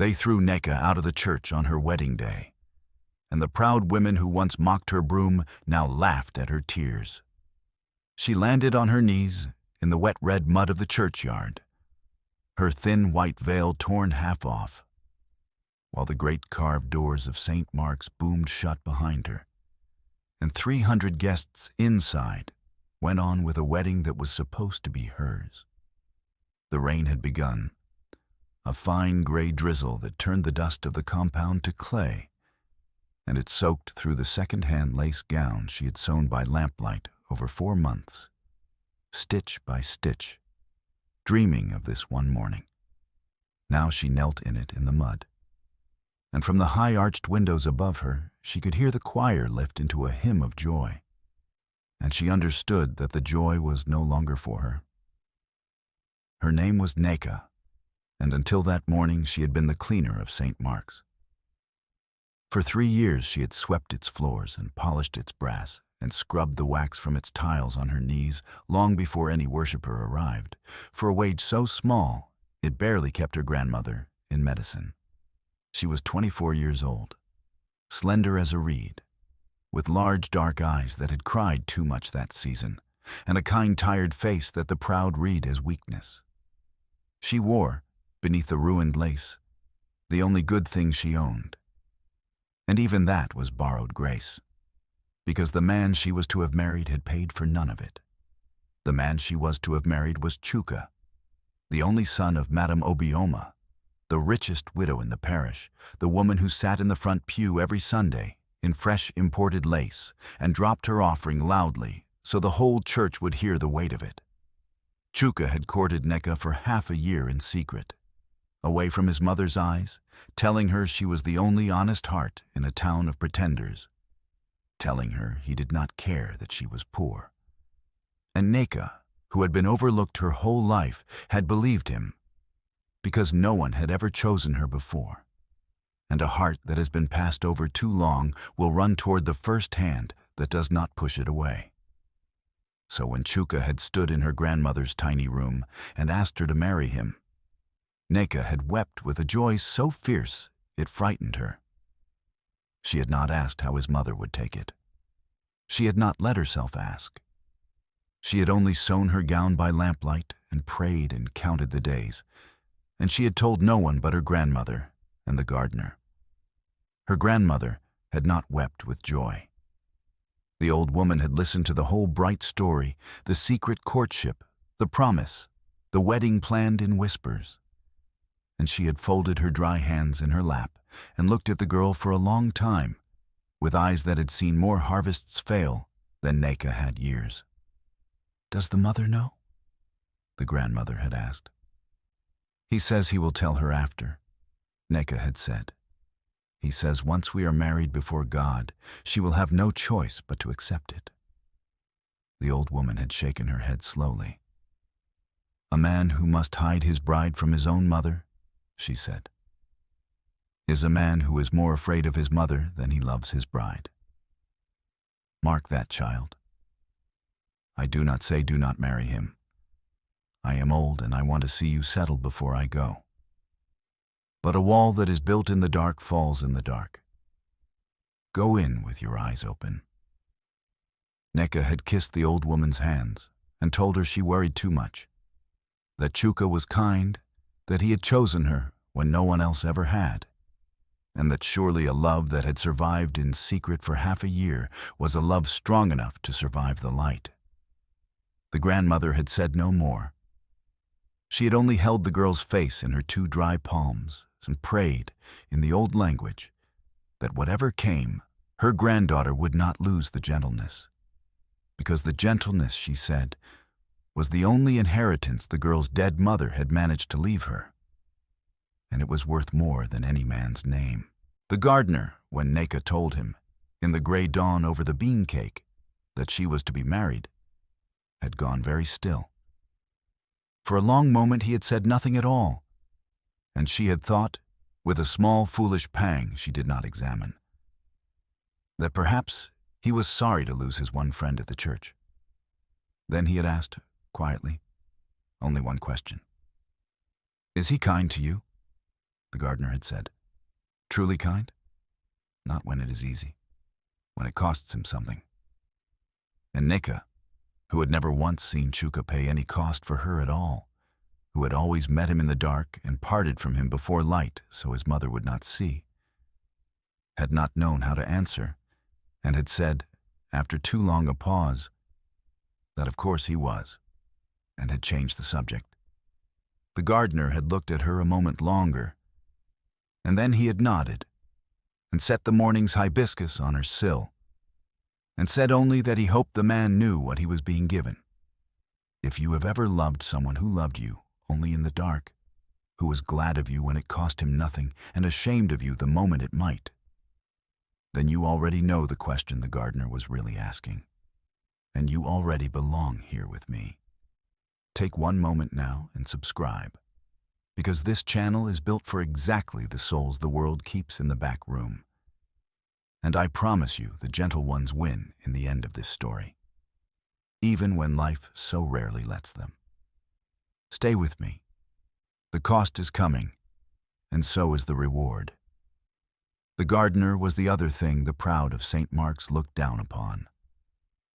They threw Neka out of the church on her wedding day, and the proud women who once mocked her broom now laughed at her tears. She landed on her knees in the wet red mud of the churchyard, her thin white veil torn half off, while the great carved doors of St. Mark's boomed shut behind her, and 300 guests inside went on with a wedding that was supposed to be hers. The rain had begun, a fine gray drizzle that turned the dust of the compound to clay, and it soaked through the second-hand lace gown she had sewn by lamplight over 4 months, stitch by stitch, dreaming of this one morning. Now she knelt in it in the mud, and from the high-arched windows above her she could hear the choir lift into a hymn of joy, and she understood that the joy was no longer for her. Her name was Neka, and until that morning she had been the cleaner of St. Mark's. For 3 years she had swept its floors and polished its brass and scrubbed the wax from its tiles on her knees long before any worshiper arrived, for a wage so small it barely kept her grandmother in medicine. She was 24 years old, slender as a reed, with large dark eyes that had cried too much that season, and a kind tired face that the proud read as weakness. She wore, beneath the ruined lace, the only good thing she owned, and even that was borrowed grace, because the man she was to have married had paid for none of it. The man she was to have married was Chuka, the only son of Madame Obioma, the richest widow in the parish, the woman who sat in the front pew every Sunday in fresh imported lace and dropped her offering loudly so the whole church would hear the weight of it. Chuka had courted Neka for half a year in secret, away from his mother's eyes, telling her she was the only honest heart in a town of pretenders, telling her he did not care that she was poor. And Neka, who had been overlooked her whole life, had believed him, because no one had ever chosen her before, and a heart that has been passed over too long will run toward the first hand that does not push it away. So when Chuka had stood in her grandmother's tiny room and asked her to marry him, Neka had wept with a joy so fierce it frightened her. She had not asked how his mother would take it. She had not let herself ask. She had only sewn her gown by lamplight and prayed and counted the days, and she had told no one but her grandmother and the gardener. Her grandmother had not wept with joy. The old woman had listened to the whole bright story, the secret courtship, the promise, the wedding planned in whispers. And she had folded her dry hands in her lap and looked at the girl for a long time, with eyes that had seen more harvests fail than Neka had years. "Does the mother know?" the grandmother had asked. "He says he will tell her after," Neka had said. "He says once we are married before God, she will have no choice but to accept it." The old woman had shaken her head slowly. "A man who must hide his bride from his own mother," she said, "is a man who is more afraid of his mother than he loves his bride. Mark that, child. I do not say do not marry him. I am old and I want to see you settled before I go. But a wall that is built in the dark falls in the dark. Go in with your eyes open." Neka had kissed the old woman's hands and told her she worried too much, that Chuka was kind, that he had chosen her when no one else ever had, and that surely a love that had survived in secret for half a year was a love strong enough to survive the light. The grandmother had said no more. She had only held the girl's face in her 2 dry palms and prayed, in the old language, that whatever came, her granddaughter would not lose the gentleness, because the gentleness, she said, was the only inheritance the girl's dead mother had managed to leave her, and it was worth more than any man's name. The gardener, when Neka told him, in the gray dawn over the bean cake, that she was to be married, had gone very still. For a long moment he had said nothing at all, and she had thought, with a small foolish pang she did not examine, that perhaps he was sorry to lose his one friend at the church. Then he had asked, quietly, only one question. "Is he kind to you?" the gardener had said. Truly kind? Not when it is easy, when it costs him something. And Nika, who had never once seen Chuka pay any cost for her at all, who had always met him in the dark and parted from him before light so his mother would not see, had not known how to answer, and had said, after too long a pause, that of course he was, and had changed the subject. The gardener had looked at her a moment longer, and then he had nodded, and set the morning's hibiscus on her sill, and said only that he hoped the man knew what he was being given. If you have ever loved someone who loved you only in the dark, who was glad of you when it cost him nothing and ashamed of you the moment it might, then you already know the question the gardener was really asking, and you already belong here with me. Take one moment now and subscribe, because this channel is built for exactly the souls the world keeps in the back room. And I promise you the gentle ones win in the end of this story, even when life so rarely lets them. Stay with me. The cost is coming, and so is the reward. The gardener was the other thing the proud of St. Mark's looked down upon.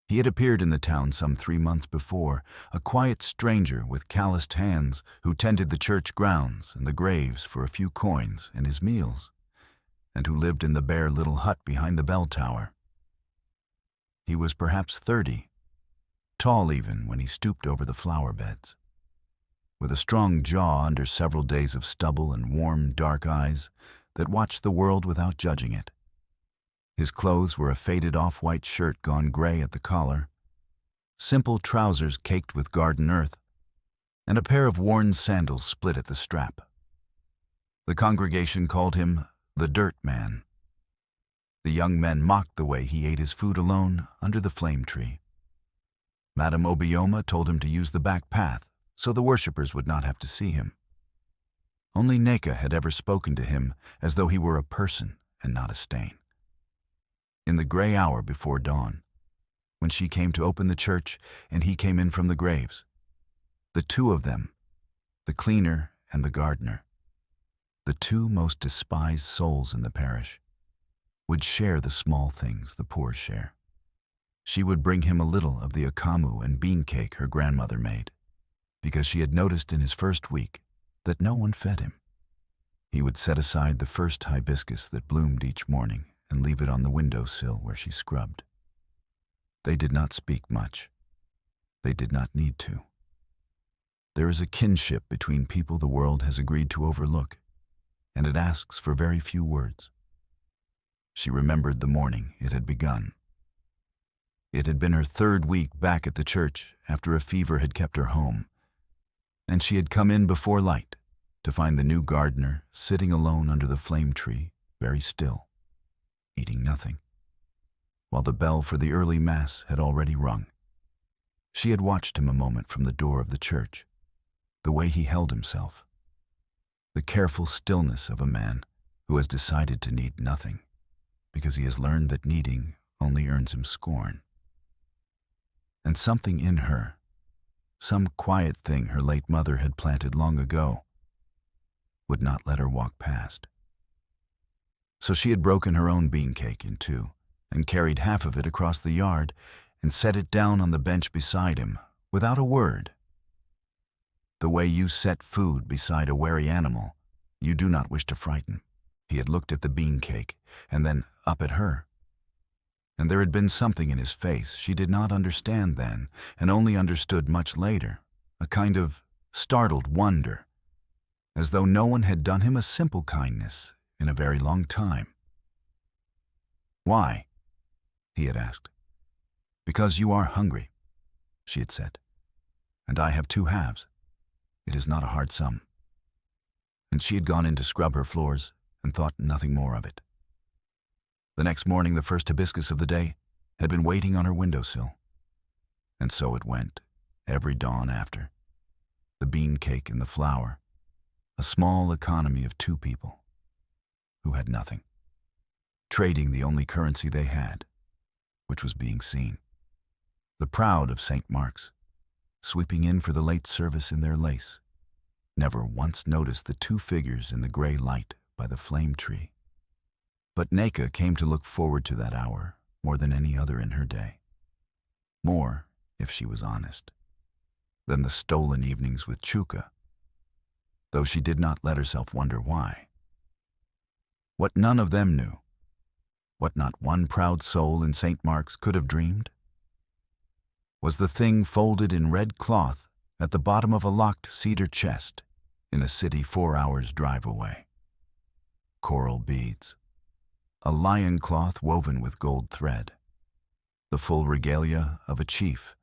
He had appeared in the town some 3 months before, a quiet stranger with calloused hands who tended the church grounds and the graves for a few coins and his meals, and who lived in the bare little hut behind the bell tower. He was perhaps 30, tall even when he stooped over the flower beds, with a strong jaw under several days of stubble and warm, dark eyes that watched the world without judging it. His clothes were a faded off-white shirt gone gray at the collar, simple trousers caked with garden earth, and a pair of worn sandals split at the strap. The congregation called him the Dirt Man. The young men mocked the way he ate his food alone under the flame tree. Madame Obioma told him to use the back path so the worshippers would not have to see him. Only Neka had ever spoken to him as though he were a person and not a stain. In the gray hour before dawn, when she came to open the church and he came in from the graves, the two of them, the cleaner and the gardener, the two most despised souls in the parish, would share the small things the poor share. She would bring him a little of the akamu and bean cake her grandmother made, because she had noticed in his first week that no one fed him. He would set aside the first hibiscus that bloomed each morning and leave it on the windowsill where she scrubbed. They did not speak much. They did not need to. There is a kinship between people the world has agreed to overlook, and it asks for very few words. She remembered the morning it had begun. It had been her 3rd week back at the church after a fever had kept her home, and she had come in before light to find the new gardener sitting alone under the flame tree, very still, eating nothing, while the bell for the early mass had already rung. She had watched him a moment from the door of the church, the way he held himself, the careful stillness of a man who has decided to need nothing, because he has learned that needing only earns him scorn. And something in her, some quiet thing her late mother had planted long ago, would not let her walk past. So she had broken her own bean cake in two and carried half of it across the yard and set it down on the bench beside him without a word. The way you set food beside a wary animal you do not wish to frighten. He had looked at the bean cake and then up at her. And there had been something in his face she did not understand then and only understood much later, a kind of startled wonder, as though no one had done him a simple kindness in a very long time. "Why?" he had asked. "Because you are hungry," she had said, "and I have 2 halves. It is not a hard sum." And she had gone in to scrub her floors and thought nothing more of it. The next morning the first hibiscus of the day had been waiting on her windowsill. And so it went, every dawn after. The bean cake and the flour, a small economy of 2 people who had nothing, trading the only currency they had, which was being seen. The proud of St. Mark's, sweeping in for the late service in their lace, never once noticed the two figures in the gray light by the flame tree. But Neka came to look forward to that hour more than any other in her day. More, if she was honest, than the stolen evenings with Chuka, though she did not let herself wonder why. What none of them knew, what not one proud soul in St. Mark's could have dreamed, was the thing folded in red cloth at the bottom of a locked cedar chest in a city 4 hours' drive away. Coral beads, a lion cloth woven with gold thread, the full regalia of a chief,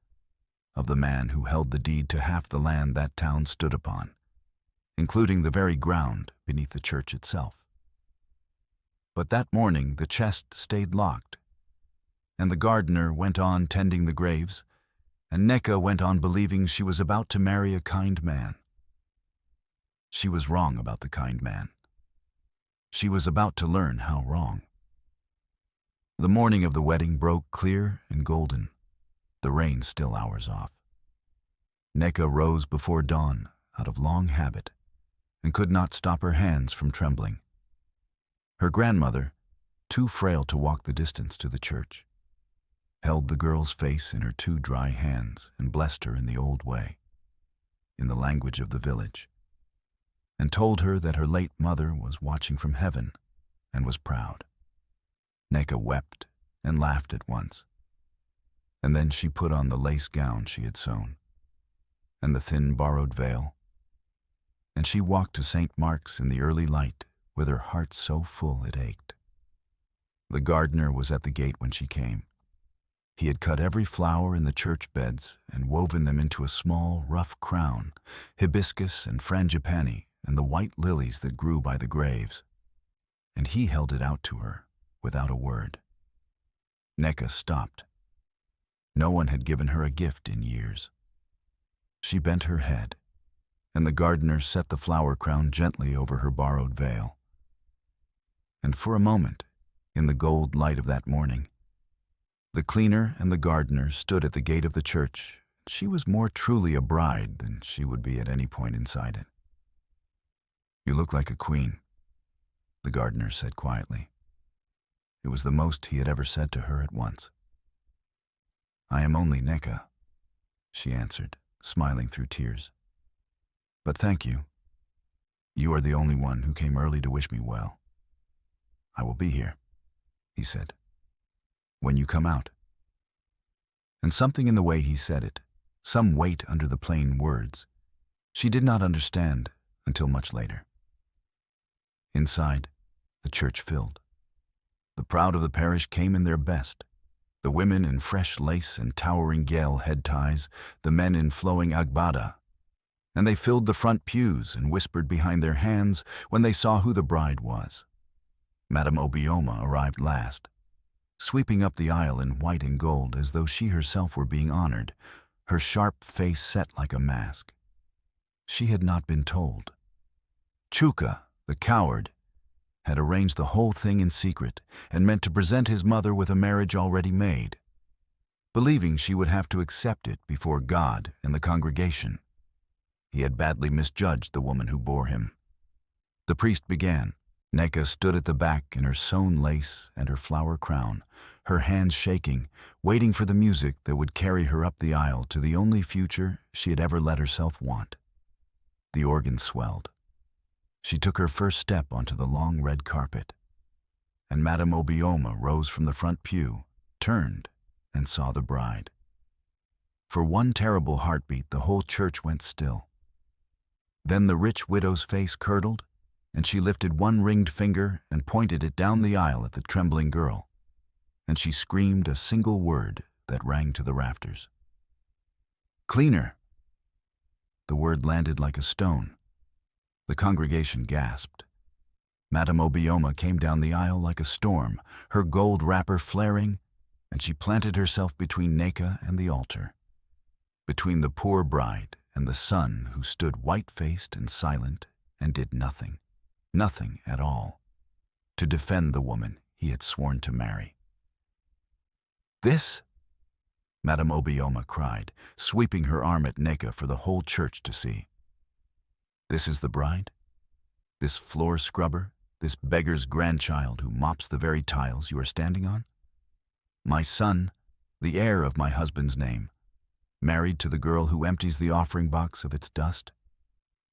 of the man who held the deed to half the land that town stood upon, including the very ground beneath the church itself. But that morning the chest stayed locked, and the gardener went on tending the graves, and Neka went on believing she was about to marry a kind man. She was wrong about the kind man. She was about to learn how wrong. The morning of the wedding broke clear and golden, the rain still hours off. Neka rose before dawn out of long habit and could not stop her hands from trembling. Her grandmother, too frail to walk the distance to the church, held the girl's face in her 2 dry hands and blessed her in the old way, in the language of the village, and told her that her late mother was watching from heaven and was proud. Neka wept and laughed at once, and then she put on the lace gown she had sewn, and the thin borrowed veil, and she walked to St. Mark's in the early light with her heart so full it ached. The gardener was at the gate when she came. He had cut every flower in the church beds and woven them into a small, rough crown, hibiscus and frangipani and the white lilies that grew by the graves, and he held it out to her without a word. Neka stopped. No one had given her a gift in years. She bent her head, and the gardener set the flower crown gently over her borrowed veil. And for a moment, in the gold light of that morning, the cleaner and the gardener stood at the gate of the church. She was more truly a bride than she would be at any point inside it. "You look like a queen," the gardener said quietly. It was the most he had ever said to her at once. "I am only Neka," she answered, smiling through tears. "But thank you. You are the only one who came early to wish me well." "I will be here," he said, "when you come out." And something in the way he said it, some weight under the plain words, she did not understand until much later. Inside, the church filled. The proud of the parish came in their best, the women in fresh lace and towering gale head ties, the men in flowing agbada, and they filled the front pews and whispered behind their hands when they saw who the bride was. Madame Obioma arrived last, sweeping up the aisle in white and gold as though she herself were being honored, her sharp face set like a mask. She had not been told. Chuka, the coward, had arranged the whole thing in secret and meant to present his mother with a marriage already made, believing she would have to accept it before God and the congregation. He had badly misjudged the woman who bore him. The priest began. Neka stood at the back in her sewn lace and her flower crown, her hands shaking, waiting for the music that would carry her up the aisle to the only future she had ever let herself want. The organ swelled. She took her first step onto the long red carpet, and Madame Obioma rose from the front pew, turned, and saw the bride. For one terrible heartbeat, the whole church went still. Then the rich widow's face curdled, and she lifted one ringed finger and pointed it down the aisle at the trembling girl, and she screamed a single word that rang to the rafters. "Cleaner!" The word landed like a stone. The congregation gasped. Madame Obioma came down the aisle like a storm, her gold wrapper flaring, and she planted herself between Neka and the altar, between the poor bride and the son who stood white-faced and silent and did nothing, nothing at all, to defend the woman he had sworn to marry. "This?" Madame Obioma cried, sweeping her arm at Neka for the whole church to see. This is the bride? This floor scrubber? This beggar's grandchild who mops the very tiles you are standing on? My son, the heir of my husband's name, married to the girl who empties the offering box of its dust?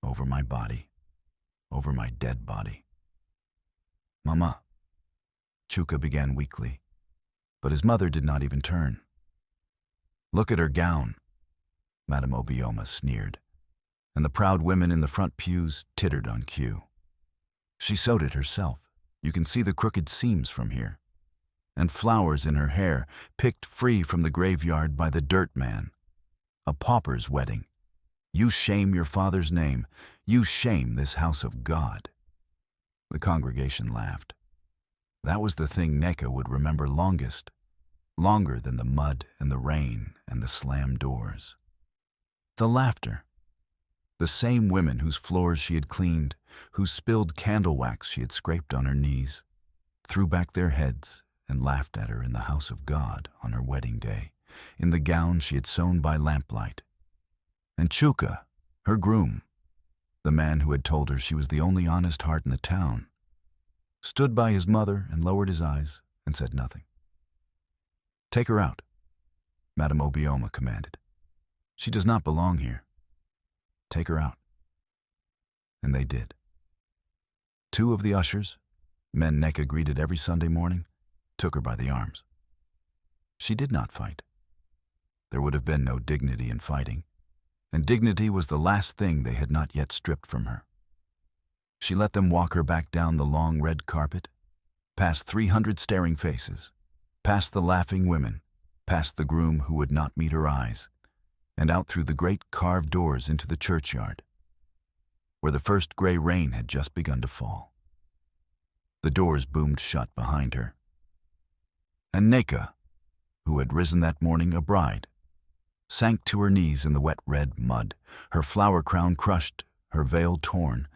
Over my body, over my dead body. Mama, Chuka began weakly, but his mother did not even turn. Look at her gown, Madame Obioma sneered, and the proud women in the front pews tittered on cue. She sewed it herself. You can see the crooked seams from here. And flowers in her hair, picked free from the graveyard by the dirt man. A pauper's wedding. You shame your father's name. You shame this house of God. The congregation laughed. That was the thing Neka would remember longest, longer than the mud and the rain and the slammed doors. The laughter. The same women whose floors she had cleaned, whose spilled candle wax she had scraped on her knees, threw back their heads and laughed at her in the house of God on her wedding day, in the gown she had sewn by lamplight. And Chuka, her groom, the man who had told her she was the only honest heart in the town, stood by his mother and lowered his eyes and said nothing. Take her out, Madame Obioma commanded. She does not belong here. Take her out. And they did. Two of the ushers, men Neka greeted every Sunday morning, took her by the arms. She did not fight. There would have been no dignity in fighting, and dignity was the last thing they had not yet stripped from her. She let them walk her back down the long red carpet, past 300 staring faces, past the laughing women, past the groom who would not meet her eyes, and out through the great carved doors into the churchyard, where the first gray rain had just begun to fall. The doors boomed shut behind her. And Neka, who had risen that morning a bride, sank to her knees in the wet red mud, her flower crown crushed, her veil torn,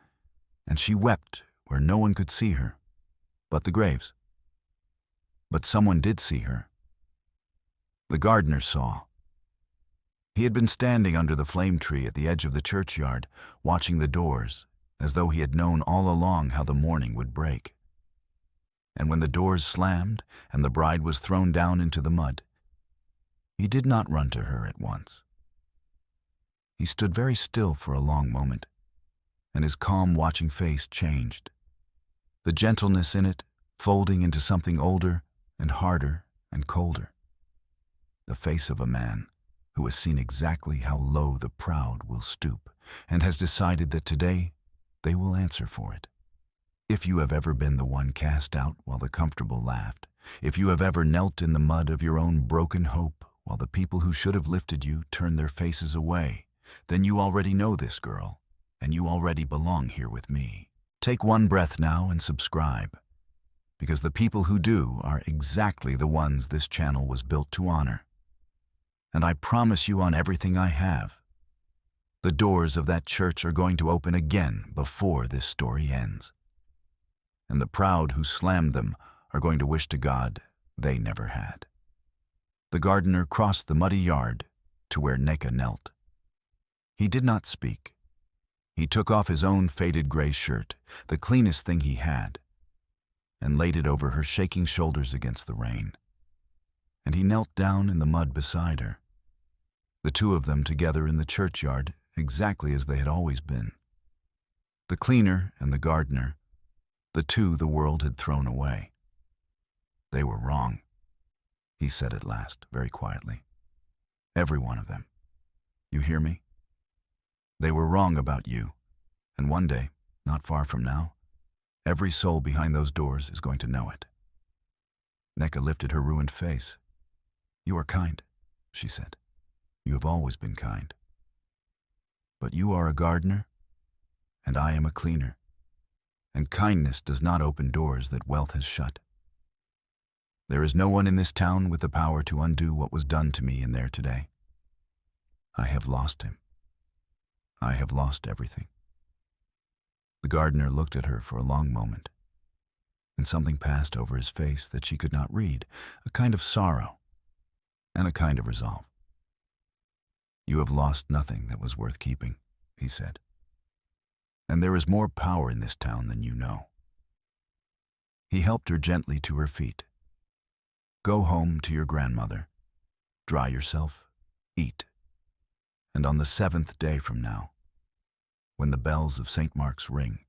and she wept where no one could see her, but the graves. But someone did see her. The gardener saw. He had been standing under the flame tree at the edge of the churchyard, watching the doors, as though he had known all along how the morning would break. And when the doors slammed and the bride was thrown down into the mud, he did not run to her at once. He stood very still for a long moment, and his calm, watching face changed, the gentleness in it folding into something older and harder and colder. The face of a man who has seen exactly how low the proud will stoop and has decided that today they will answer for it. If you have ever been the one cast out while the comfortable laughed, if you have ever knelt in the mud of your own broken hope while the people who should have lifted you turned their faces away, then you already know this girl, and you already belong here with me. Take one breath now and subscribe, because the people who do are exactly the ones this channel was built to honor. And I promise you on everything I have, the doors of that church are going to open again before this story ends. And the proud who slammed them are going to wish to God they never had. The gardener crossed the muddy yard to where Neka knelt. He did not speak. He took off his own faded gray shirt, the cleanest thing he had, and laid it over her shaking shoulders against the rain. And he knelt down in the mud beside her, the two of them together in the churchyard exactly as they had always been. The cleaner and the gardener, the two the world had thrown away. They were wrong, he said at last, very quietly. Every one of them. You hear me? They were wrong about you, and one day, not far from now, every soul behind those doors is going to know it. Neka lifted her ruined face. You are kind, she said. You have always been kind. But you are a gardener, and I am a cleaner, and kindness does not open doors that wealth has shut. There is no one in this town with the power to undo what was done to me in there today. I have lost him. I have lost everything. The gardener looked at her for a long moment, and something passed over his face that she could not read, a kind of sorrow and a kind of resolve. You have lost nothing that was worth keeping, he said. and there is more power in this town than you know." He helped her gently to her feet. "Go home to your grandmother, dry yourself, eat, and on the 7th day from now, when the bells of St. Mark's ring,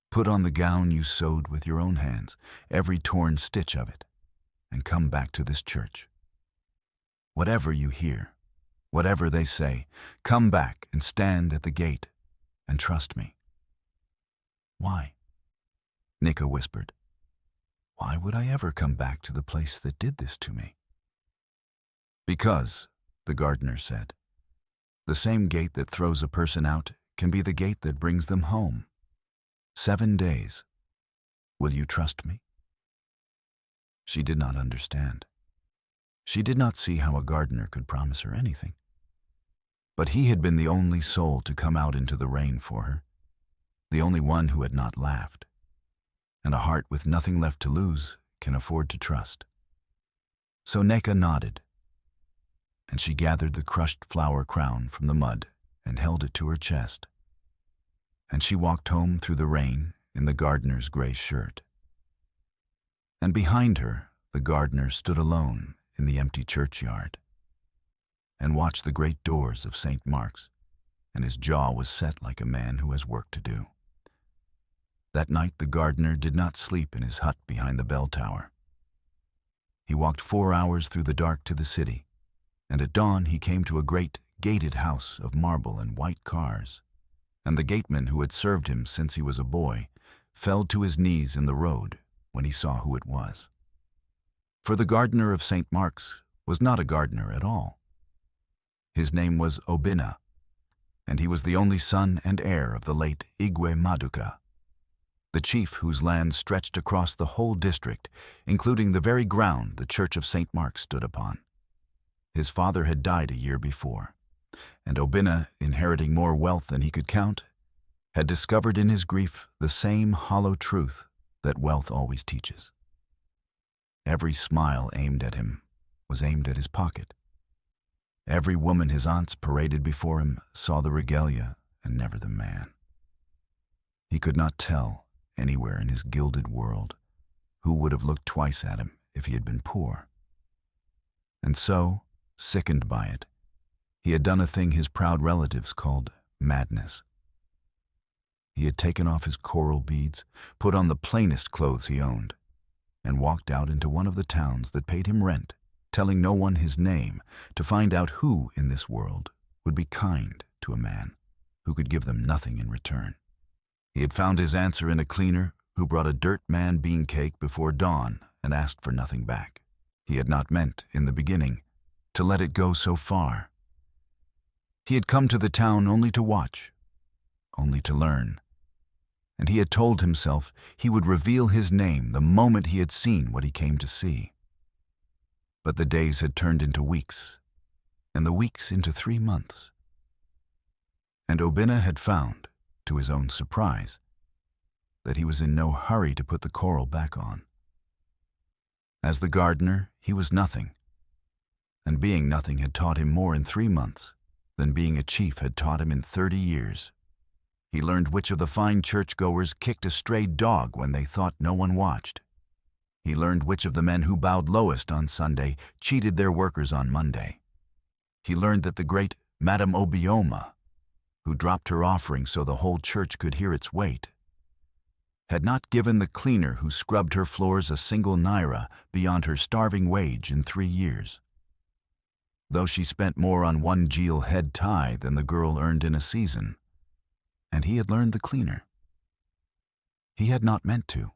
put on the gown you sewed with your own hands, every torn stitch of it, and come back to this church. Whatever you hear, whatever they say, come back and stand at the gate and trust me." "Why?" Nika whispered. "Why would I ever come back to the place that did this to me?" "Because," the gardener said, "the same gate that throws a person out can be the gate that brings them home. 7 days. Will you trust me?" She did not understand. She did not see how a gardener could promise her anything. But he had been the only soul to come out into the rain for her, the only one who had not laughed. And a heart with nothing left to lose can afford to trust. So Neka nodded, and she gathered the crushed flower crown from the mud and held it to her chest. And she walked home through the rain in the gardener's gray shirt. And behind her, the gardener stood alone in the empty churchyard and watched the great doors of St. Mark's, and his jaw was set like a man who has work to do. That night the gardener did not sleep in his hut behind the bell tower. He walked 4 hours through the dark to the city, and at dawn he came to a great gated house of marble and white cars, and the gateman who had served him since he was a boy fell to his knees in the road when he saw who it was. For the gardener of St. Mark's was not a gardener at all. His name was Obinna, and he was the only son and heir of the late Igwe Maduka, the chief whose land stretched across the whole district, including the very ground the Church of St. Mark stood upon. His father had died a year before, and Obinna, inheriting more wealth than he could count, had discovered in his grief the same hollow truth that wealth always teaches. Every smile aimed at him was aimed at his pocket. Every woman his aunts paraded before him saw the regalia and never the man. He could not tell, anywhere in his gilded world, who would have looked twice at him if he had been poor. And so, sickened by it, he had done a thing his proud relatives called madness. He had taken off his coral beads, put on the plainest clothes he owned, and walked out into one of the towns that paid him rent, telling no one his name, to find out who in this world would be kind to a man who could give them nothing in return. He had found his answer in a cleaner who brought a dirt man bean cake before dawn and asked for nothing back. He had not meant, in the beginning, to let it go so far. He had come to the town only to watch, only to learn, and he had told himself he would reveal his name the moment he had seen what he came to see. But the days had turned into weeks, and the weeks into 3 months. And Obinna had found, to his own surprise, that he was in no hurry to put the coral back on. As the gardener, he was nothing, and being nothing had taught him more in 3 months than being a chief had taught him in 30 years. He learned which of the fine churchgoers kicked a stray dog when they thought no one watched. He learned which of the men who bowed lowest on Sunday cheated their workers on Monday. He learned that the great Madame Obioma, who dropped her offering so the whole church could hear its weight, had not given the cleaner who scrubbed her floors a single naira beyond her starving wage in 3 years, though she spent more on one Jeel head tie than the girl earned in a season. And he had learned the cleaner. He had not meant to.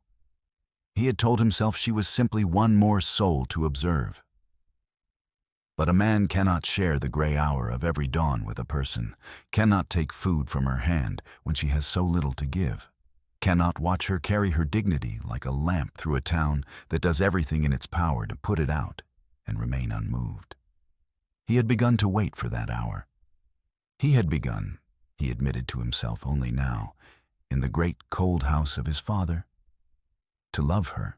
He had told himself she was simply one more soul to observe. But a man cannot share the gray hour of every dawn with a person, cannot take food from her hand when she has so little to give, cannot watch her carry her dignity like a lamp through a town that does everything in its power to put it out and remain unmoved. He had begun to wait for that hour. He had begun, he admitted to himself only now, in the great cold house of his father, to love her,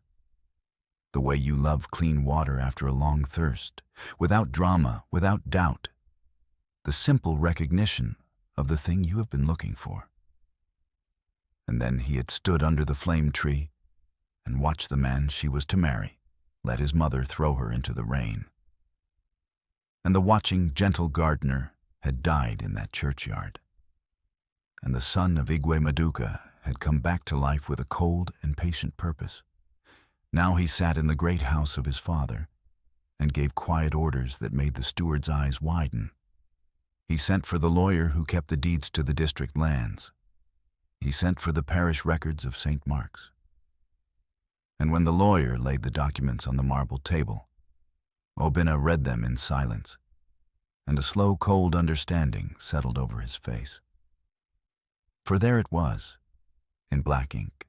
the way you love clean water after a long thirst, without drama, without doubt, the simple recognition of the thing you have been looking for. And then he had stood under the flame tree and watched the man she was to marry let his mother throw her into the rain. And the watching, gentle gardener had died in that churchyard. And the son of Igwe Maduka had come back to life with a cold and patient purpose. Now he sat in the great house of his father and gave quiet orders that made the steward's eyes widen. He sent for the lawyer who kept the deeds to the district lands. He sent for the parish records of St. Mark's. And when the lawyer laid the documents on the marble table, Obinna read them in silence, and a slow, cold understanding settled over his face. For there it was, in black ink.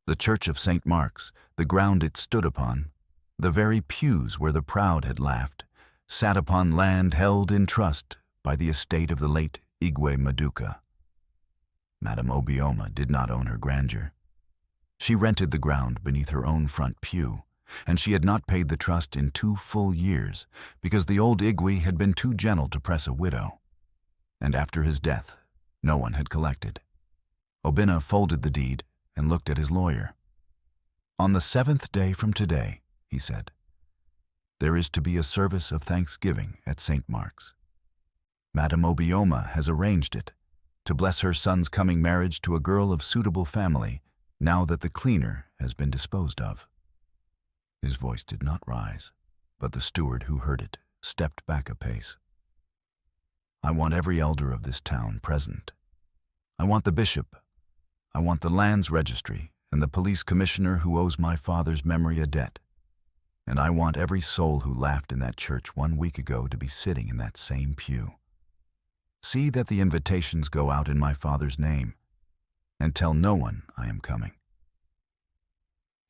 The church of St. Mark's, the ground it stood upon, the very pews where the proud had laughed, sat upon land held in trust by the estate of the late Igwe Maduka. Madame Obioma did not own her grandeur. She rented the ground beneath her own front pew, and she had not paid the trust in 2 full years because the old Igwe had been too gentle to press a widow. And after his death, no one had collected. Obinna folded the deed and looked at his lawyer. "On the 7th day from today," he said, "there is to be a service of thanksgiving at St. Mark's. Madame Obioma has arranged it to bless her son's coming marriage to a girl of suitable family now that the cleaner has been disposed of." His voice did not rise, but the steward who heard it stepped back a pace. "I want every elder of this town present. I want the bishop. I want the lands registry and the police commissioner who owes my father's memory a debt. And I want every soul who laughed in that church 1 week ago to be sitting in that same pew. See that the invitations go out in my father's name, and tell no one I am coming."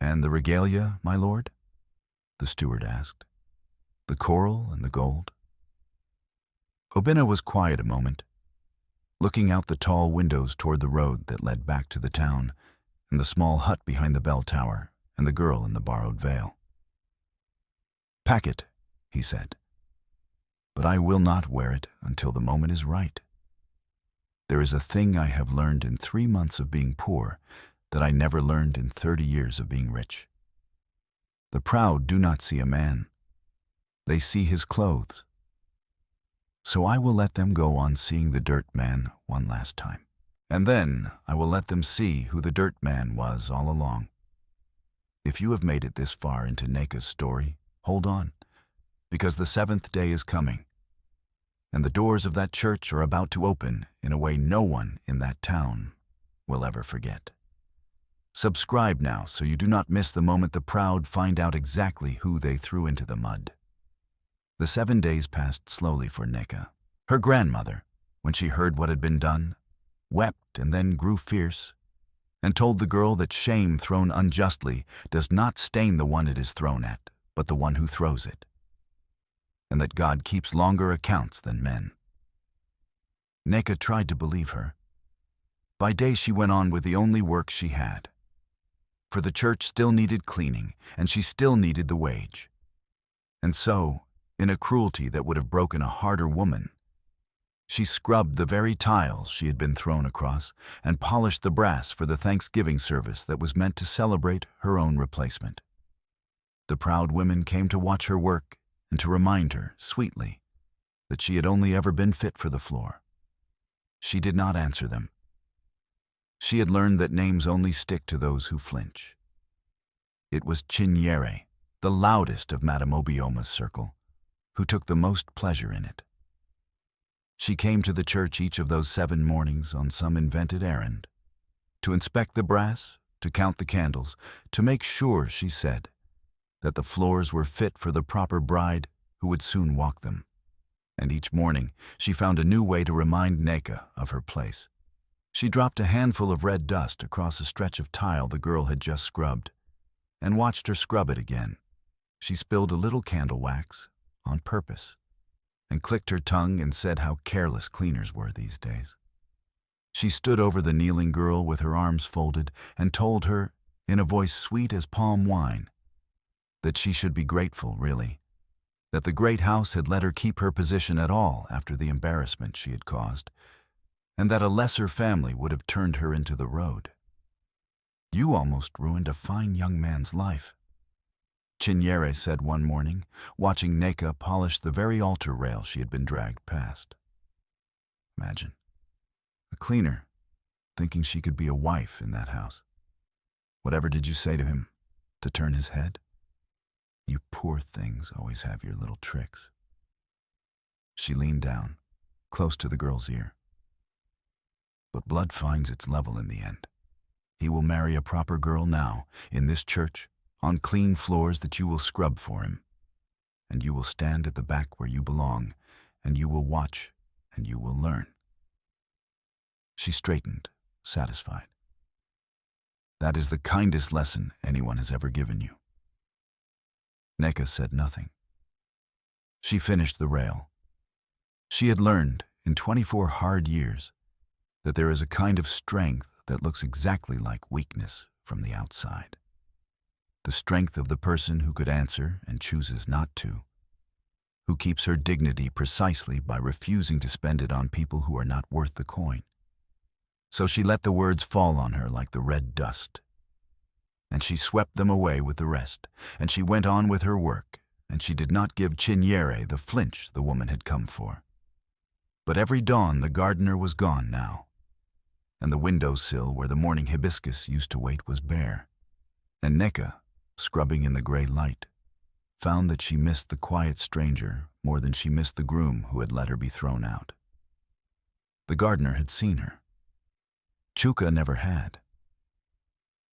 "And the regalia, my lord?" the steward asked. "The coral and the gold?" Obinna was quiet a moment, looking out the tall windows toward the road that led back to the town, and the small hut behind the bell tower, and the girl in the borrowed veil. "Pack it," he said, "but I will not wear it until the moment is right. There is a thing I have learned in 3 months of being poor that I never learned in 30 years of being rich. The proud do not see a man. They see his clothes. So I will let them go on seeing the dirt man one last time. And then I will let them see who the dirt man was all along. If you have made it this far into Neka's story, hold on, because the 7th day is coming, and the doors of that church are about to open in a way no one in that town will ever forget. Subscribe now so you do not miss the moment the proud find out exactly who they threw into the mud." The 7 days passed slowly for Neka. Her grandmother, when she heard what had been done, wept and then grew fierce, and told the girl that shame thrown unjustly does not stain the one it is thrown at, but the one who throws it, and that God keeps longer accounts than men. Neka tried to believe her. By day she went on with the only work she had, for the church still needed cleaning, and she still needed the wage. And so, in a cruelty that would have broken a harder woman, she scrubbed the very tiles she had been thrown across and polished the brass for the Thanksgiving service that was meant to celebrate her own replacement. The proud women came to watch her work and to remind her, sweetly, that she had only ever been fit for the floor. She did not answer them. She had learned that names only stick to those who flinch. It was Chinyere, the loudest of Madame Obioma's circle, who took the most pleasure in it. She came to the church each of those 7 mornings on some invented errand, to inspect the brass, to count the candles, to make sure, she said, that the floors were fit for the proper bride who would soon walk them. And each morning she found a new way to remind Neka of her place. She dropped a handful of red dust across a stretch of tile the girl had just scrubbed, and watched her scrub it again. She spilled a little candle wax, on purpose, and clicked her tongue and said how careless cleaners were these days. She stood over the kneeling girl with her arms folded and told her, in a voice sweet as palm wine, that she should be grateful, really, that the great house had let her keep her position at all after the embarrassment she had caused, and that a lesser family would have turned her into the road. You almost ruined a fine young man's life, Chinyere said one morning, watching Neka polish the very altar rail she had been dragged past. Imagine, a cleaner, thinking she could be a wife in that house. Whatever did you say to him, to turn his head? You poor things always have your little tricks. She leaned down, close to the girl's ear. But blood finds its level in the end. He will marry a proper girl now, in this church, on clean floors that you will scrub for him. And you will stand at the back where you belong, and you will watch, and you will learn. She straightened, satisfied. That is the kindest lesson anyone has ever given you. Neka said nothing. She finished the rail. She had learned, in 24 hard years, that there is a kind of strength that looks exactly like weakness from the outside. The strength of the person who could answer and chooses not to, who keeps her dignity precisely by refusing to spend it on people who are not worth the coin. So she let the words fall on her like the red dust. And she swept them away with the rest, and she went on with her work, and she did not give Chinyere the flinch the woman had come for. But every dawn the gardener was gone now, and the windowsill where the morning hibiscus used to wait was bare, and Neka, scrubbing in the gray light, found that she missed the quiet stranger more than she missed the groom who had let her be thrown out. The gardener had seen her. Chuka never had.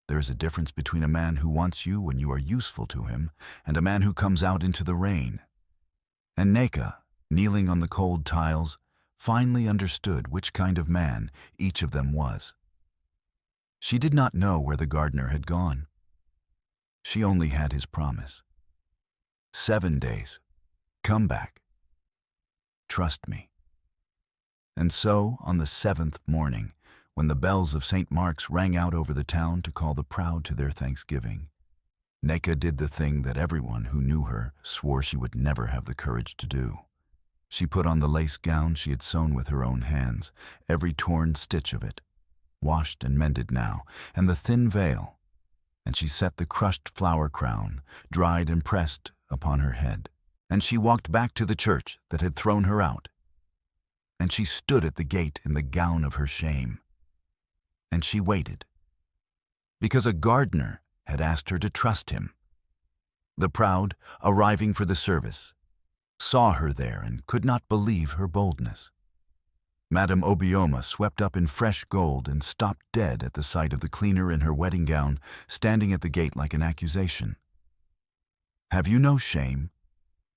There is a difference between a man who wants you when you are useful to him and a man who comes out into the rain. And Neka, kneeling on the cold tiles, finally understood which kind of man each of them was. She did not know where the gardener had gone. She only had his promise. 7 days. Come back. Trust me. And so, on the 7th morning, when the bells of St. Mark's rang out over the town to call the proud to their thanksgiving, Neka did the thing that everyone who knew her swore she would never have the courage to do. She put on the lace gown she had sewn with her own hands, every torn stitch of it, washed and mended now, and the thin veil, and she set the crushed flower crown, dried and pressed, upon her head, and she walked back to the church that had thrown her out, and she stood at the gate in the gown of her shame, and she waited, because a gardener had asked her to trust him. The proud, arriving for the service, saw her there and could not believe her boldness. Madame Obioma swept up in fresh gold and stopped dead at the sight of the cleaner in her wedding gown standing at the gate like an accusation. "Have you no shame?"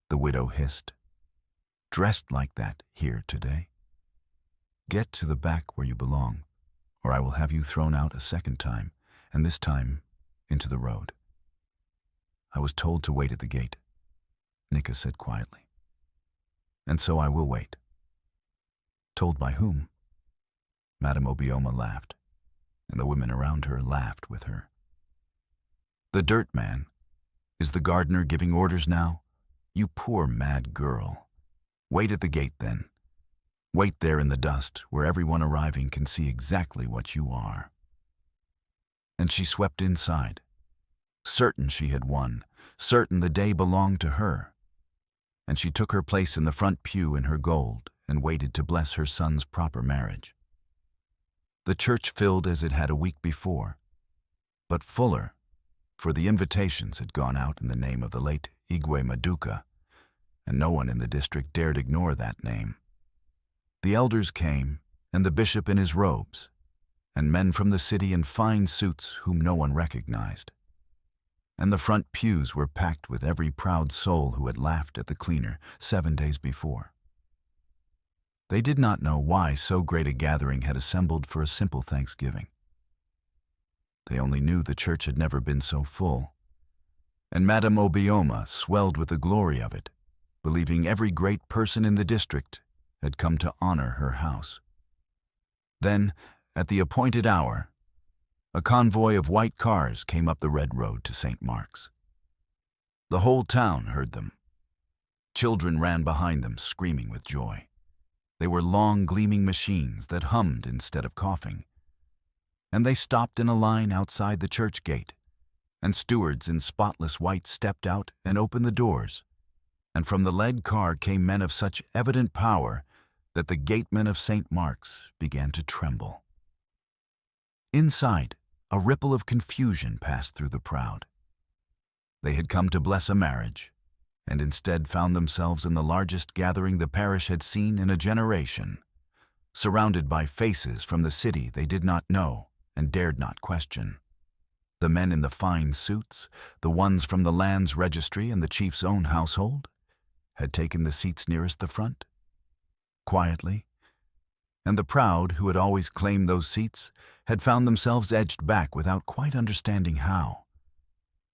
the widow hissed. "Dressed like that here today? Get to the back where you belong, or I will have you thrown out a second time, and this time into the road." "I was told to wait at the gate," Neka said quietly. "And so I will wait." "Told by whom?" Madame Obioma laughed, and the women around her laughed with her. "The dirt man. Is the gardener giving orders now? You poor mad girl. Wait at the gate then. Wait there in the dust where everyone arriving can see exactly what you are." And she swept inside, certain she had won, certain the day belonged to her. And she took her place in the front pew in her gold and waited to bless her son's proper marriage. The church filled as it had a week before, but fuller, for the invitations had gone out in the name of the late Igwe Maduka, and no one in the district dared ignore that name. The elders came, and the bishop in his robes, and men from the city in fine suits whom no one recognized. And the front pews were packed with every proud soul who had laughed at the cleaner 7 days before. They did not know why so great a gathering had assembled for a simple thanksgiving. They only knew the church had never been so full, and Madame Obioma swelled with the glory of it, believing every great person in the district had come to honor her house. Then, at the appointed hour, a convoy of white cars came up the red road to St. Mark's. The whole town heard them. Children ran behind them, screaming with joy. They were long, gleaming machines that hummed instead of coughing. And they stopped in a line outside the church gate, and stewards in spotless white stepped out and opened the doors, and from the lead car came men of such evident power that the gatemen of St. Mark's began to tremble. Inside, a ripple of confusion passed through the crowd. They had come to bless a marriage, and instead found themselves in the largest gathering the parish had seen in a generation, surrounded by faces from the city they did not know and dared not question. The men in the fine suits, the ones from the land's registry and the chief's own household, had taken the seats nearest the front, quietly, and the proud, who had always claimed those seats, had found themselves edged back without quite understanding how,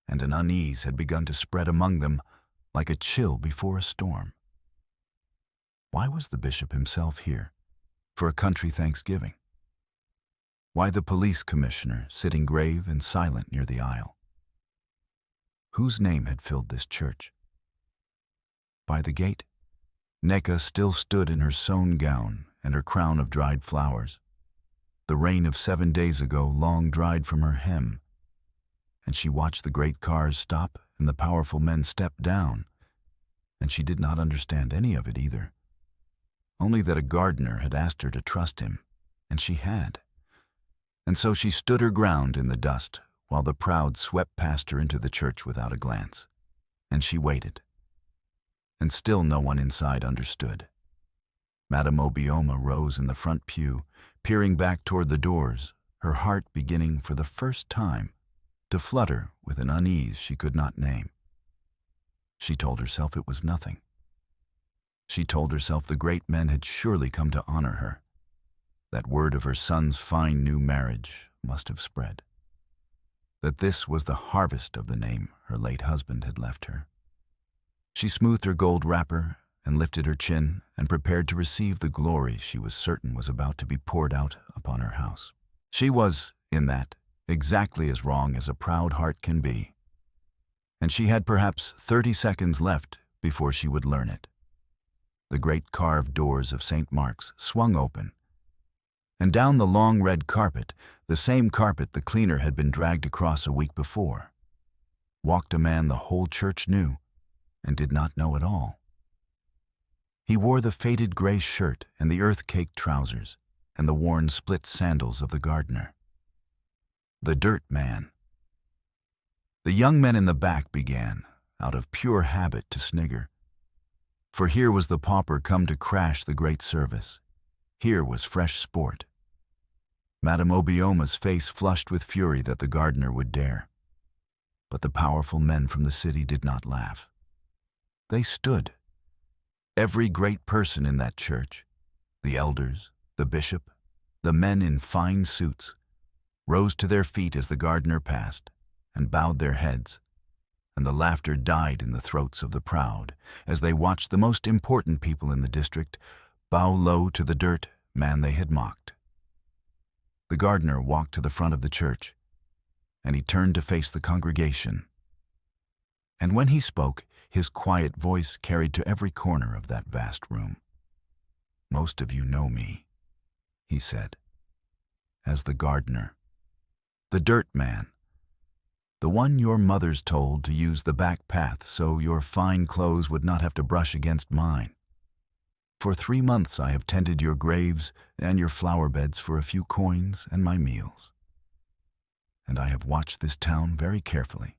and an unease had begun to spread among them like a chill before a storm. Why was the bishop himself here for a country Thanksgiving? Why the police commissioner sitting grave and silent near the aisle? Whose name had filled this church? By the gate, Neka still stood in her sewn gown and her crown of dried flowers. The rain of 7 days ago long dried from her hem, and she watched the great cars stop and the powerful men step down, and she did not understand any of it either. Only that a gardener had asked her to trust him, and she had. And so she stood her ground in the dust while the proud swept past her into the church without a glance, and she waited. And still no one inside understood. Madame Obioma rose in the front pew, peering back toward the doors, her heart beginning for the first time to flutter with an unease she could not name. She told herself it was nothing. She told herself the great men had surely come to honor her. That word of her son's fine new marriage must have spread. That this was the harvest of the name her late husband had left her. She smoothed her gold wrapper and lifted her chin and prepared to receive the glory she was certain was about to be poured out upon her house. She was, in that, exactly as wrong as a proud heart can be. And she had perhaps 30 seconds left before she would learn it. The great carved doors of St. Mark's swung open, and down the long red carpet, the same carpet the cleaner had been dragged across a week before, walked a man the whole church knew and did not know at all. He wore the faded gray shirt and the earth-caked trousers and the worn split sandals of the gardener. The dirt man. The young men in the back began, out of pure habit, to snigger. For here was the pauper come to crash the great service. Here was fresh sport. Madame Obioma's face flushed with fury that the gardener would dare. But the powerful men from the city did not laugh. They stood. Every great person in that church, the elders, the bishop, the men in fine suits, rose to their feet as the gardener passed and bowed their heads, and the laughter died in the throats of the proud as they watched the most important people in the district bow low to the dirt man they had mocked. The gardener walked to the front of the church, and he turned to face the congregation. And when he spoke, his quiet voice carried to every corner of that vast room. "Most of you know me," he said, "as the gardener, the dirt man, the one your mothers told to use the back path so your fine clothes would not have to brush against mine. For 3 months I have tended your graves and your flower beds for a few coins and my meals. And I have watched this town very carefully,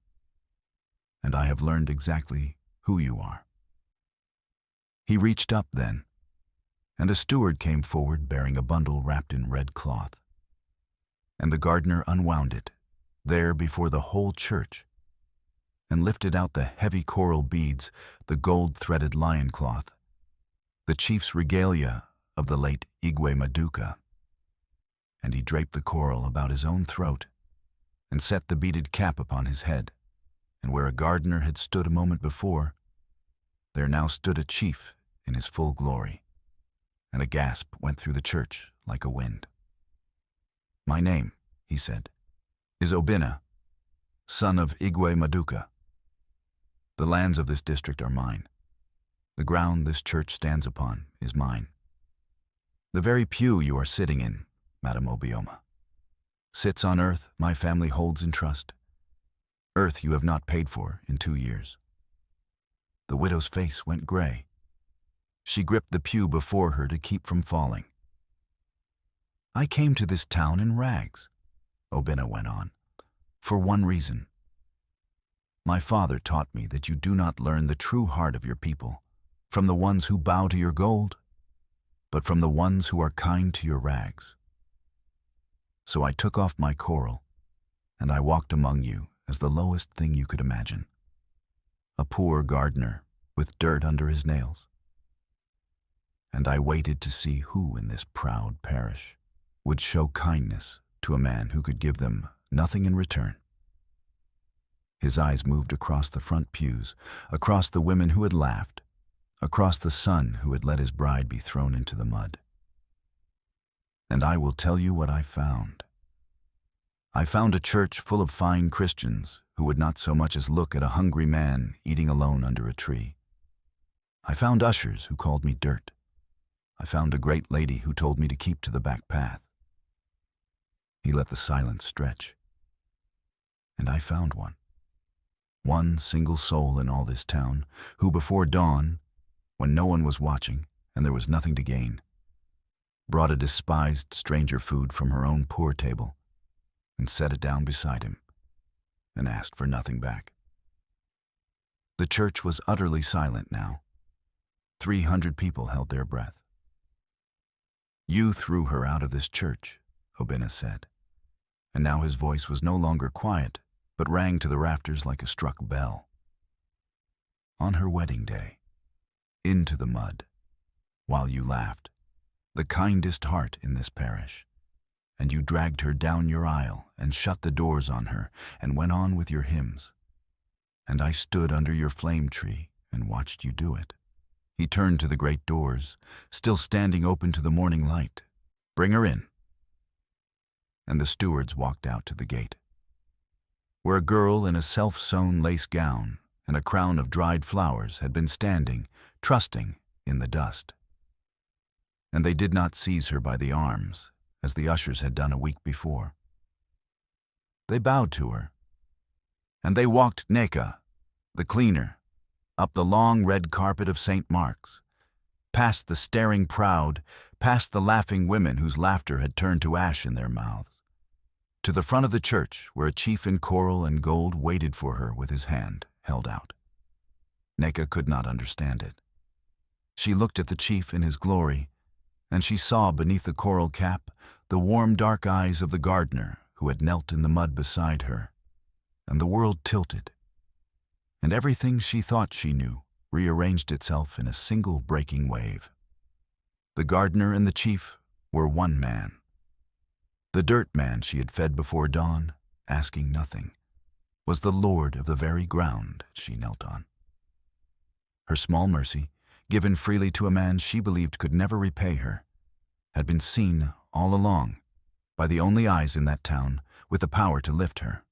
and I have learned exactly who you are." He reached up then, and a steward came forward bearing a bundle wrapped in red cloth. And the gardener unwound it, there before the whole church, and lifted out the heavy coral beads, the gold-threaded lion cloth, the chief's regalia of the late Igwe Maduka. And he draped the coral about his own throat, and set the beaded cap upon his head, and where a gardener had stood a moment before, there now stood a chief in his full glory, and a gasp went through the church like a wind. "My name," he said, "is Obinna, son of Igwe Maduka. The lands of this district are mine. The ground this church stands upon is mine. The very pew you are sitting in, Madame Obioma, sits on earth my family holds in trust. Earth you have not paid for in 2 years. The widow's face went gray. She gripped the pew before her to keep from falling. I came to this town in rags, Obina went on, for one reason. My father taught me that you do not learn the true heart of your people from the ones who bow to your gold, but from the ones who are kind to your rags. So I took off my coral, and I walked among you as the lowest thing you could imagine, a poor gardener with dirt under his nails. And I waited to see who in this proud parish would show kindness to a man who could give them nothing in return. His eyes moved across the front pews, across the women who had laughed, across the son who had let his bride be thrown into the mud. And I will tell you what I found. I found a church full of fine Christians who would not so much as look at a hungry man eating alone under a tree. I found ushers who called me dirt. I found a great lady who told me to keep to the back path. He let the silence stretch. And I found one single soul in all this town, who before dawn, when no one was watching and there was nothing to gain, brought a despised stranger food from her own poor table and set it down beside him and asked for nothing back. The church was utterly silent now. 300 people held their breath. You threw her out of this church, Obina said, and now his voice was no longer quiet, but rang to the rafters like a struck bell. On her wedding day, into the mud, while you laughed, the kindest heart in this parish, and you dragged her down your aisle and shut the doors on her and went on with your hymns. And I stood under your flame tree and watched you do it. He turned to the great doors, still standing open to the morning light. Bring her in. And the stewards walked out to the gate, where a girl in a self-sewn lace gown and a crown of dried flowers had been standing, trusting, in the dust. And they did not seize her by the arms, as the ushers had done a week before. They bowed to her, and they walked Neka, the cleaner, up the long red carpet of St. Mark's, past the staring proud, past the laughing women whose laughter had turned to ash in their mouths, to the front of the church where a chief in coral and gold waited for her with his hand held out. Neka could not understand it. She looked at the chief in his glory, and she saw beneath the coral cap the warm dark eyes of the gardener who had knelt in the mud beside her, and the world tilted, and everything she thought she knew rearranged itself in a single breaking wave. The gardener and the chief were one man. The dirt man she had fed before dawn, asking nothing, was the lord of the very ground she knelt on. Her small mercy, given freely to a man she believed could never repay her, had been seen all along by the only eyes in that town with the power to lift her.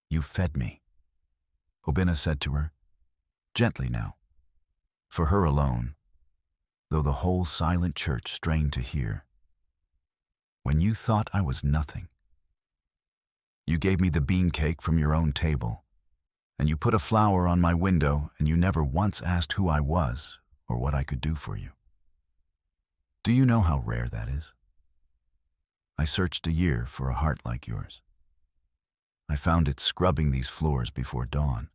You fed me, Obina said to her, gently now, for her alone, though the whole silent church strained to hear. When you thought I was nothing, you gave me the bean cake from your own table, and you put a flower on my window, and you never once asked who I was or what I could do for you. Do you know how rare that is? I searched a year for a heart like yours. I found it scrubbing these floors before dawn,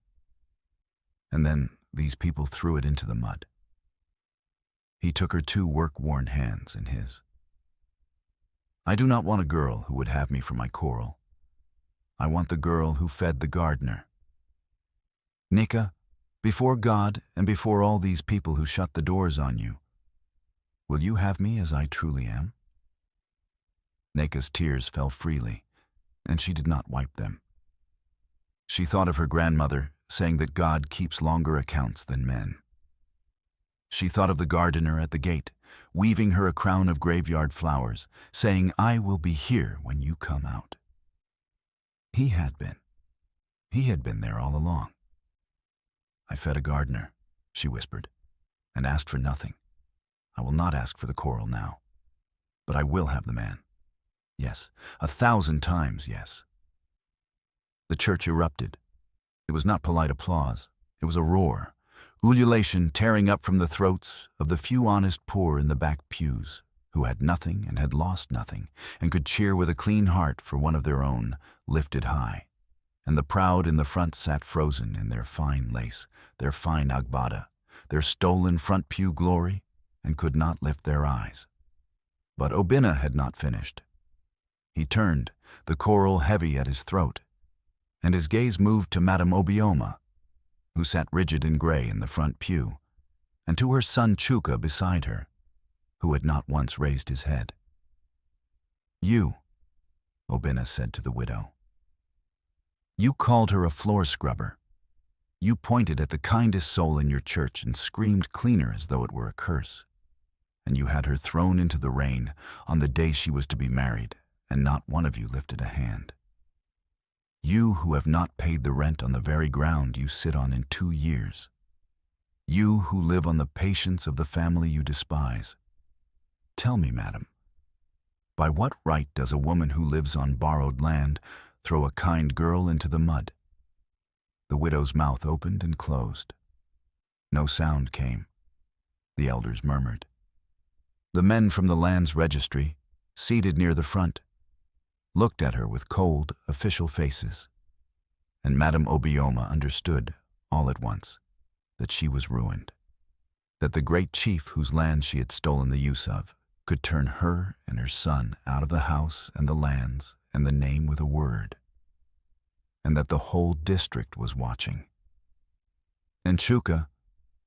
and then these people threw it into the mud. He took her 2 work-worn hands in his. I do not want a girl who would have me for my coral. I want the girl who fed the gardener. Nika, before God and before all these people who shut the doors on you, will you have me as I truly am? Neka's tears fell freely, and she did not wipe them. She thought of her grandmother, saying that God keeps longer accounts than men. She thought of the gardener at the gate, weaving her a crown of graveyard flowers, saying, I will be here when you come out. He had been. He had been there all along. I fed a gardener, she whispered, and asked for nothing. I will not ask for the coral now, but I will have the man. Yes, 1,000 times yes. The church erupted. It was not polite applause. It was a roar, ululation tearing up from the throats of the few honest poor in the back pews, who had nothing and had lost nothing, and could cheer with a clean heart for one of their own lifted high. And the proud in the front sat frozen in their fine lace, their fine agbada, their stolen front pew glory, and could not lift their eyes. But Obinna had not finished. He turned, the coral heavy at his throat, and his gaze moved to Madame Obioma, who sat rigid and gray in the front pew, and to her son Chuka beside her, who had not once raised his head. "You," Obinna said to the widow. "You called her a floor scrubber. You pointed at the kindest soul in your church and screamed cleaner as though it were a curse. And you had her thrown into the rain on the day she was to be married, and not one of you lifted a hand. You who have not paid the rent on the very ground you sit on in 2 years. You who live on the patience of the family you despise. Tell me, madam, by what right does a woman who lives on borrowed land throw a kind girl into the mud?" The widow's mouth opened and closed. No sound came. The elders murmured. The men from the land's registry, seated near the front, looked at her with cold, official faces, and Madame Obioma understood, all at once, that she was ruined, that the great chief whose land she had stolen the use of could turn her and her son out of the house and the lands and the name with a word, and that the whole district was watching. And Chuka,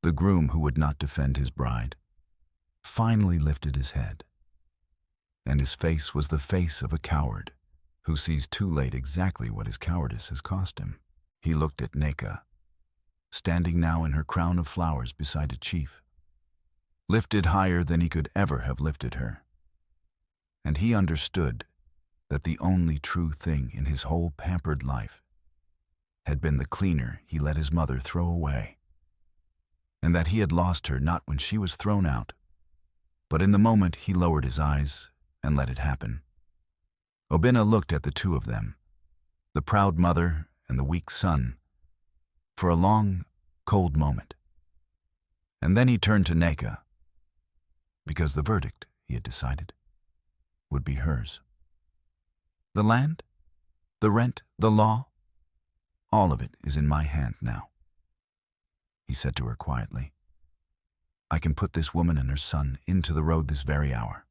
the groom who would not defend his bride, finally lifted his head, and his face was the face of a coward who sees too late exactly what his cowardice has cost him. He looked at Neka, standing now in her crown of flowers beside a chief, lifted higher than he could ever have lifted her. And he understood that the only true thing in his whole pampered life had been the cleaner he let his mother throw away, and that he had lost her not when she was thrown out, but in the moment he lowered his eyes and let it happen. Obinna looked at the two of them, the proud mother and the weak son, for a long, cold moment. And then he turned to Neka, because the verdict, he had decided, would be hers. The land, the rent, the law, all of it is in my hand now. He said to her quietly, "I can put this woman and her son into the road this very hour,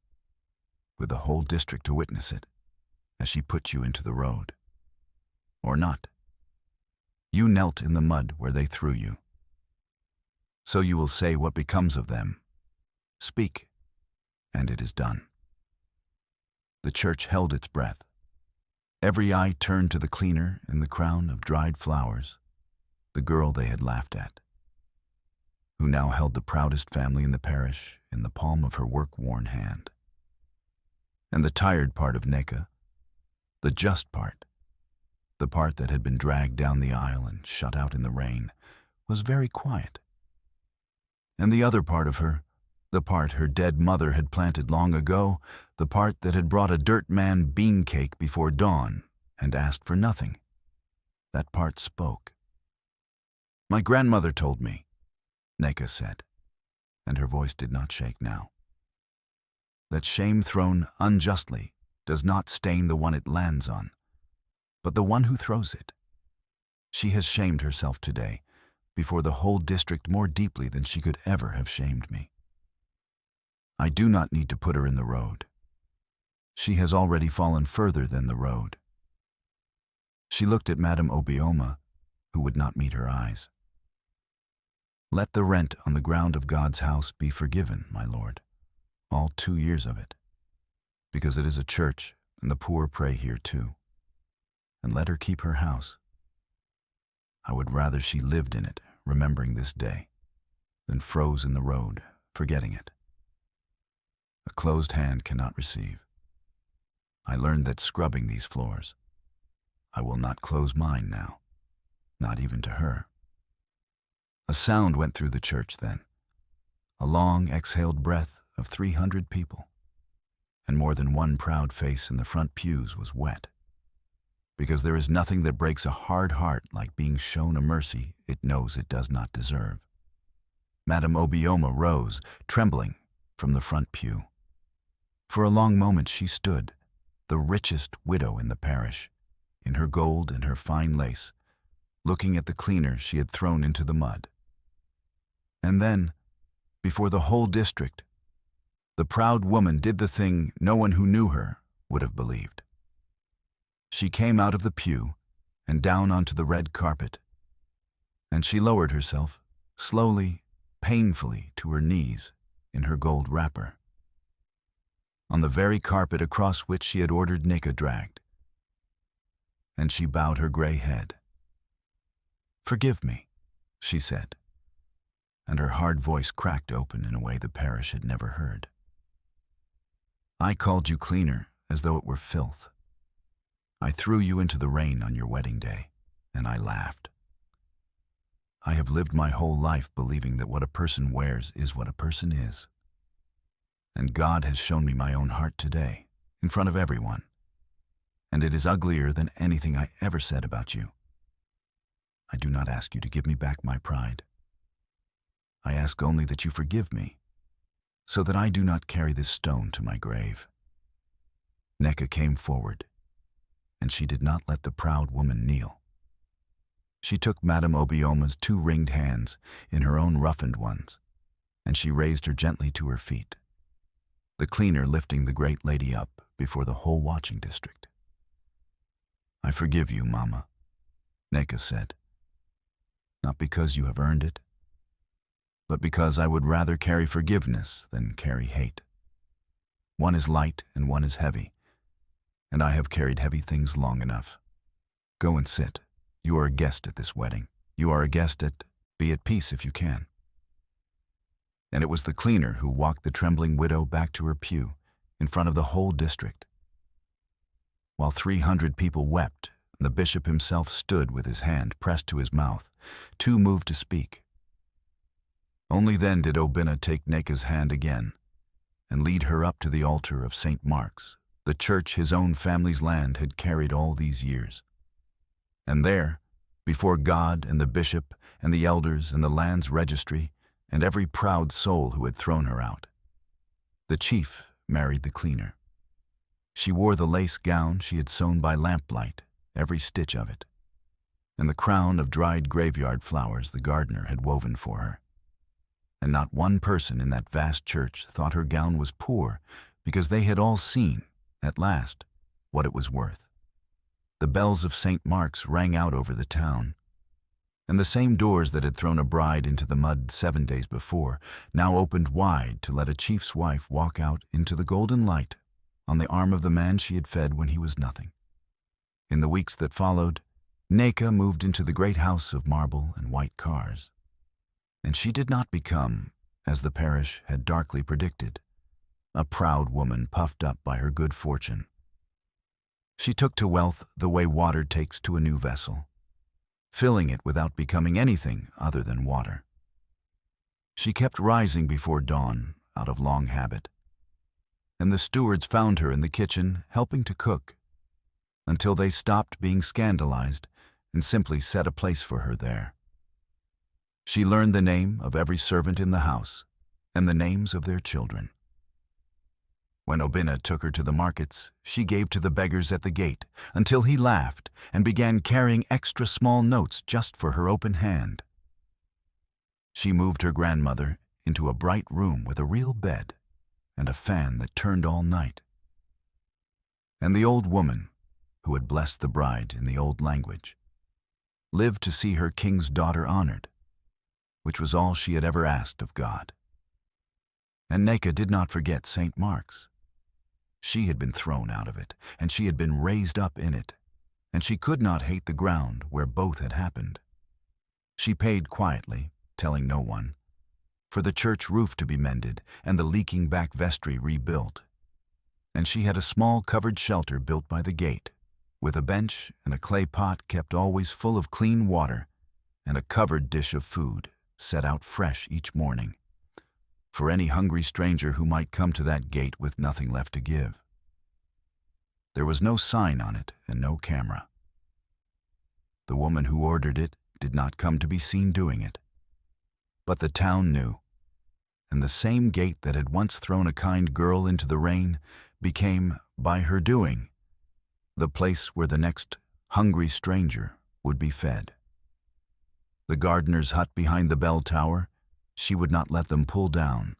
with the whole district to witness it, as she put you into the road. Or not. You knelt in the mud where they threw you. So you will say what becomes of them. Speak, and it is done." The church held its breath. Every eye turned to the cleaner in the crown of dried flowers, the girl they had laughed at, who now held the proudest family in the parish in the palm of her work-worn hand. And the tired part of Neka, the just part, the part that had been dragged down the aisle and shut out in the rain, was very quiet. And the other part of her, the part her dead mother had planted long ago, the part that had brought a dirt man bean cake before dawn and asked for nothing, that part spoke. "My grandmother told me," Neka said, and her voice did not shake now, "that shame thrown unjustly does not stain the one it lands on, but the one who throws it. She has shamed herself today before the whole district more deeply than she could ever have shamed me. I do not need to put her in the road. She has already fallen further than the road." She looked at Madame Obioma, who would not meet her eyes. "Let the rent on the ground of God's house be forgiven, my lord, all 2 years of it, because it is a church and the poor pray here too. And let her keep her house. I would rather she lived in it, remembering this day, than froze in the road, forgetting it. A closed hand cannot receive. I learned that scrubbing these floors. I will not close mine now, not even to her." A sound went through the church then, a long exhaled breath of 300 people, and more than one proud face in the front pews was wet, because there is nothing that breaks a hard heart like being shown a mercy it knows it does not deserve. Madame Obioma rose, trembling, from the front pew. For a long moment she stood, the richest widow in the parish, in her gold and her fine lace, looking at the cleaner she had thrown into the mud. And then, before the whole district, the proud woman did the thing no one who knew her would have believed. She came out of the pew and down onto the red carpet, and she lowered herself, slowly, painfully, to her knees in her gold wrapper, on the very carpet across which she had ordered Nika dragged, and she bowed her gray head. "Forgive me," she said, and her hard voice cracked open in a way the parish had never heard. "I called you cleaner as though it were filth. I threw you into the rain on your wedding day, and I laughed. I have lived my whole life believing that what a person wears is what a person is. And God has shown me my own heart today, in front of everyone, and it is uglier than anything I ever said about you. I do not ask you to give me back my pride. I ask only that you forgive me, so that I do not carry this stone to my grave." Nneka came forward, and she did not let the proud woman kneel. She took Madame Obioma's 2 ringed hands in her own roughened ones, and she raised her gently to her feet, the cleaner lifting the great lady up before the whole watching district. "I forgive you, Mama," Nneka said, "not because you have earned it, but because I would rather carry forgiveness than carry hate. One is light and one is heavy, and I have carried heavy things long enough. Go and sit. You are a guest at this wedding. You are a guest at, be at peace if you can." And it was the cleaner who walked the trembling widow back to her pew in front of the whole district. While 300 people wept, and the bishop himself stood with his hand pressed to his mouth, too moved to speak. Only then did Obinna take Nneka's hand again and lead her up to the altar of St. Mark's, the church his own family's land had carried all these years. And there, before God and the bishop and the elders and the land's registry and every proud soul who had thrown her out, the chief married the cleaner. She wore the lace gown she had sewn by lamplight, every stitch of it, and the crown of dried graveyard flowers the gardener had woven for her. And not one person in that vast church thought her gown was poor, because they had all seen, at last, what it was worth. The bells of St. Mark's rang out over the town, and the same doors that had thrown a bride into the mud 7 days before now opened wide to let a chief's wife walk out into the golden light on the arm of the man she had fed when he was nothing. In the weeks that followed, Nneka moved into the great house of marble and white cars. And she did not become, as the parish had darkly predicted, a proud woman puffed up by her good fortune. She took to wealth the way water takes to a new vessel, filling it without becoming anything other than water. She kept rising before dawn out of long habit, and the stewards found her in the kitchen helping to cook, until they stopped being scandalized and simply set a place for her there. She learned the name of every servant in the house and the names of their children. When Obinna took her to the markets, she gave to the beggars at the gate until he laughed and began carrying extra small notes just for her open hand. She moved her grandmother into a bright room with a real bed and a fan that turned all night. And the old woman, who had blessed the bride in the old language, lived to see her king's daughter honored, which was all she had ever asked of God. And Nneka did not forget St. Mark's. She had been thrown out of it, and she had been raised up in it, and she could not hate the ground where both had happened. She paid quietly, telling no one, for the church roof to be mended and the leaking back vestry rebuilt. And she had a small covered shelter built by the gate, with a bench and a clay pot kept always full of clean water, and a covered dish of food set out fresh each morning. for any hungry stranger who might come to that gate with nothing left to give. There was no sign on it and no camera. The woman who ordered it did not come to be seen doing it. But the town knew, and the same gate that had once thrown a kind girl into the rain became, by her doing, the place where the next hungry stranger would be fed. The gardener's hut behind the bell tower, she would not let them pull down.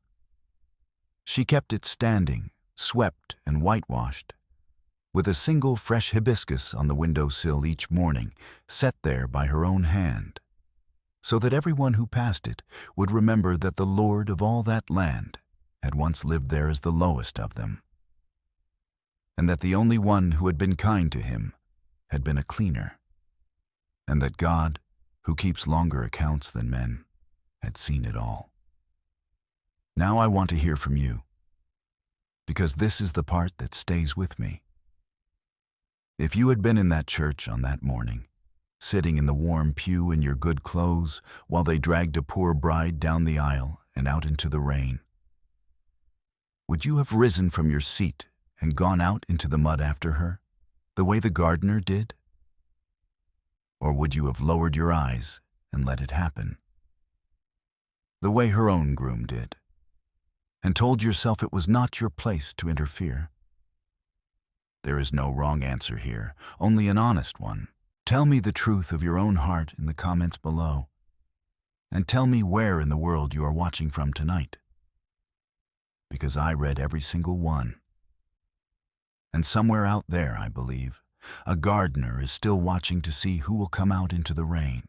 She kept it standing, swept and whitewashed, with a single fresh hibiscus on the windowsill each morning, set there by her own hand, so that everyone who passed it would remember that the Lord of all that land had once lived there as the lowest of them, and that the only one who had been kind to him had been a cleaner, and that God, who keeps longer accounts than men, had seen it all. Now I want to hear from you, because this is the part that stays with me. If you had been in that church on that morning, sitting in the warm pew in your good clothes while they dragged a poor bride down the aisle and out into the rain, would you have risen from your seat and gone out into the mud after her, the way the gardener did? Or would you have lowered your eyes and let it happen, the way her own groom did, and told yourself it was not your place to interfere? There is no wrong answer here, only an honest one. Tell me the truth of your own heart in the comments below, and tell me where in the world you are watching from tonight, because I read every single one. And somewhere out there, I believe, a gardener is still watching to see who will come out into the rain.